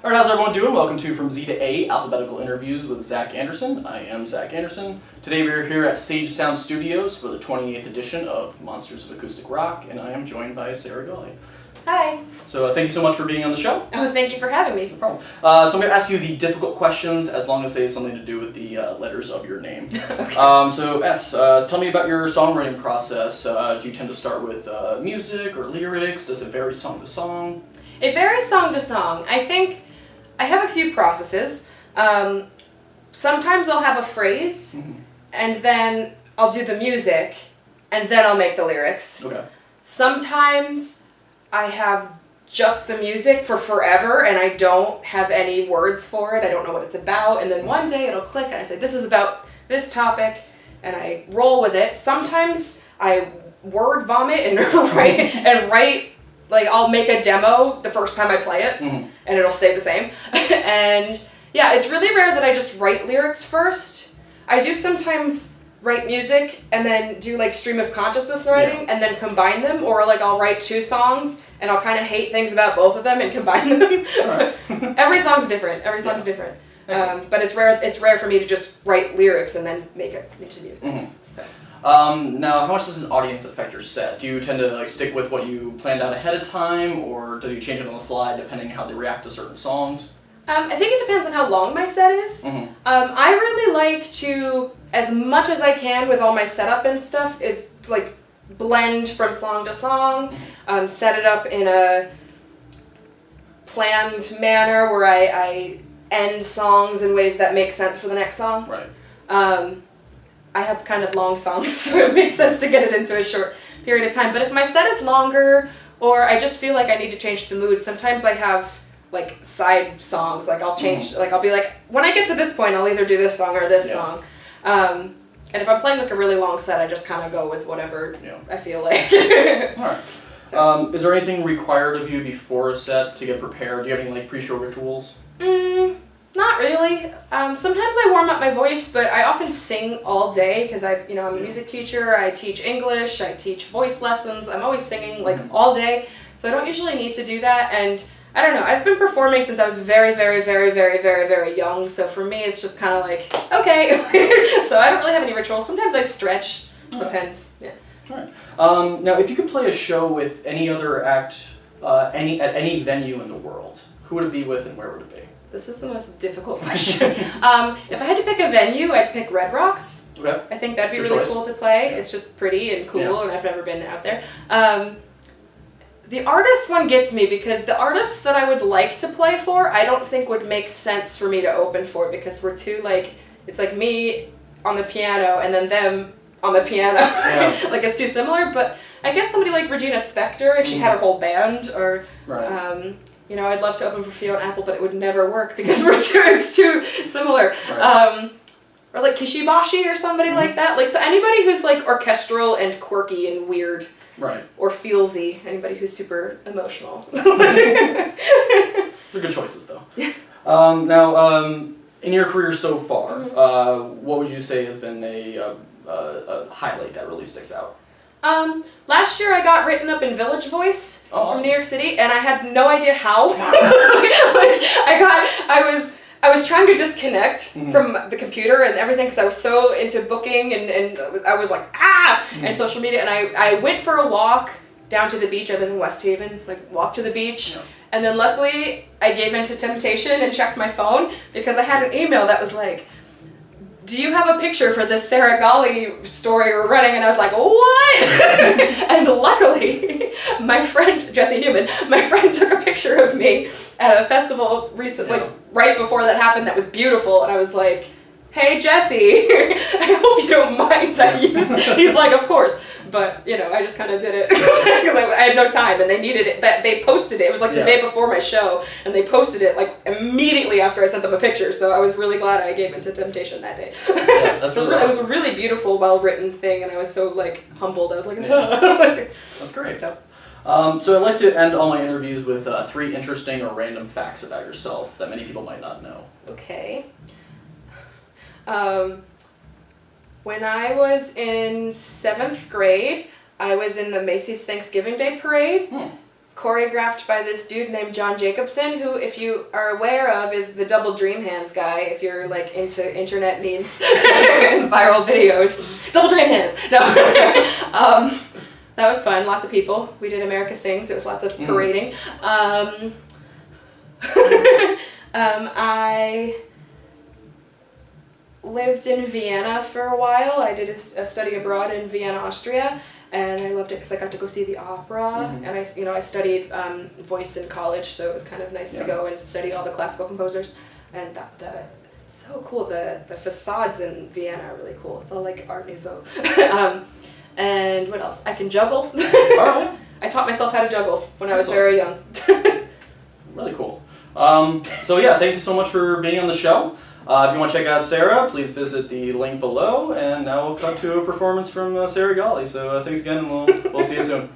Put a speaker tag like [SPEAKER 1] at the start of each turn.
[SPEAKER 1] Alright, how's everyone doing? Welcome to From Z to A, Alphabetical Interviews with Zach Anderson. I am Zach Anderson. Today we are here at Sage Sound Studios for the 28th edition of Monsters of Acoustic Rock, and I am joined by Sarah Golley.
[SPEAKER 2] Hi.
[SPEAKER 1] So thank you so much for being on the show.
[SPEAKER 2] Oh, thank you for having me.
[SPEAKER 1] No problem. So I'm going to ask you the difficult questions as long as they have something to do with the letters of your name.
[SPEAKER 2] Okay.
[SPEAKER 1] So S, tell me about your songwriting process. Do you tend to start with music or lyrics? Does it vary song to song?
[SPEAKER 2] It varies song to song. I think I have a few processes. Sometimes I'll have a phrase, and then I'll do the music, and then I'll make the lyrics.
[SPEAKER 1] Okay.
[SPEAKER 2] Sometimes I have just the music for forever, and I don't have any words for it. I don't know what it's about, and then one day it'll click, and I say, this is about this topic, and I roll with it. Sometimes I word vomit and write. Like, I'll make a demo the first time I play it, and it'll stay the same. And yeah, it's really rare that I just write lyrics first. I do sometimes write music and then do like stream of consciousness writing and then combine them, or like I'll write two songs and I'll kind of hate things about both of them and combine them.
[SPEAKER 1] Right.
[SPEAKER 2] Every song's different. Different. But it's rare for me to just write lyrics and then make it into music. So.
[SPEAKER 1] Now, how much does an audience affect your set? Do you tend to like stick with what you planned out ahead of time, or do you change it on the fly depending on how they react to certain songs?
[SPEAKER 2] I think it depends on how long my set is. I really like to, as much as I can with all my setup and stuff, is like blend from song to song, set it up in a planned manner where I end songs in ways that make sense for the next song.
[SPEAKER 1] Right.
[SPEAKER 2] I have kind of long songs, so it makes sense to get it into a short period of time. But if my set is longer, or I just feel like I need to change the mood, sometimes I have like side songs. Like I'll change, like I'll be like, when I get to this point, I'll either do this song or this song. And if I'm playing like a really long set, I just kind of go with whatever I feel like.
[SPEAKER 1] All right. So. Is there anything required of you before a set to get prepared? Do you have any like pre-show rituals?
[SPEAKER 2] Not really. Sometimes I warm up my voice, but I often sing all day because I'm a music teacher. I teach English. I teach voice lessons. I'm always singing like all day, so I don't usually need to do that. And I don't know. I've been performing since I was very, very, very, very, very, very young. So for me, it's just kind of like okay. So I don't really have any rituals. Sometimes I stretch. Depends. Yeah.
[SPEAKER 1] All right. Now, if you could play a show with any other act, at any venue in the world, who would it be with and where would it be?
[SPEAKER 2] This is the most difficult question. If I had to pick a venue, I'd pick Red Rocks.
[SPEAKER 1] Okay.
[SPEAKER 2] I think that'd be
[SPEAKER 1] Good
[SPEAKER 2] really
[SPEAKER 1] choice.
[SPEAKER 2] Cool to play.
[SPEAKER 1] Yeah.
[SPEAKER 2] It's just pretty and cool, and I've never been out there. The artist one gets me because the artists that I would like to play for, I don't think would make sense for me to open for because we're too it's like me on the piano and then them on the piano.
[SPEAKER 1] Yeah.
[SPEAKER 2] Like it's too similar, but I guess somebody like Regina Spektor, if she had her whole band, or
[SPEAKER 1] Right.
[SPEAKER 2] I'd love to open for Fiona Apple, but it would never work because it's too similar.
[SPEAKER 1] Right.
[SPEAKER 2] Or like Kishibashi or somebody like that. Like, so anybody who's like orchestral and quirky and weird.
[SPEAKER 1] Right.
[SPEAKER 2] Or feelsy. Anybody who's super emotional.
[SPEAKER 1] They're good choices, though.
[SPEAKER 2] Yeah.
[SPEAKER 1] Now, in your career so far, what would you say has been a highlight that really sticks out?
[SPEAKER 2] Last year I got written up in Village Voice
[SPEAKER 1] awesome.
[SPEAKER 2] from New York City, and I had no idea how. I was trying to disconnect from the computer and everything because I was so into booking and I was like, and social media, and I went for a walk down to the beach. I live in West Haven, walk to the beach, and then luckily I gave in to temptation and checked my phone because I had an email that was like, do you have a picture for this Sarah Golley story we're running? And I was like, what? And luckily, my friend, Jesse Newman, took a picture of me at a festival recently, right before that happened, that was beautiful. And I was like, hey, Jesse, I hope you don't mind he's like, of course. But, I just kind of did it because I had no time and they needed it. They posted it. It was like the day before my show and they posted it immediately after I sent them a picture. So I was really glad I gave into temptation that day.
[SPEAKER 1] Yeah, that's really awesome.
[SPEAKER 2] It was a really beautiful, well-written thing and I was so humbled. I was like,
[SPEAKER 1] That's great. So I'd like to end all my interviews with 3 interesting or random facts about yourself that many people might not know.
[SPEAKER 2] Okay. When I was in 7th grade, I was in the Macy's Thanksgiving Day Parade, choreographed by this dude named John Jacobson, who, if you are aware of, is the double dream hands guy, if you're like into internet memes and viral videos. Double dream hands! No. That was fun, lots of people. We did America Sings, it was lots of parading. I lived in Vienna for a while. I did a study abroad in Vienna, Austria. And I loved it because I got to go see the opera, and I studied voice in college, so it was kind of nice to go and study all the classical composers, and it's so cool. The facades in Vienna are really cool. It's all like Art Nouveau. And what else? I can juggle.
[SPEAKER 1] Alright.
[SPEAKER 2] I taught myself how to juggle when I was very young.
[SPEAKER 1] Really cool. So yeah, thank you so much for being on the show. If you want to check out Sarah, please visit the link below, and now we'll cut to a performance from Sarah Golley. So thanks again, and we'll see you soon.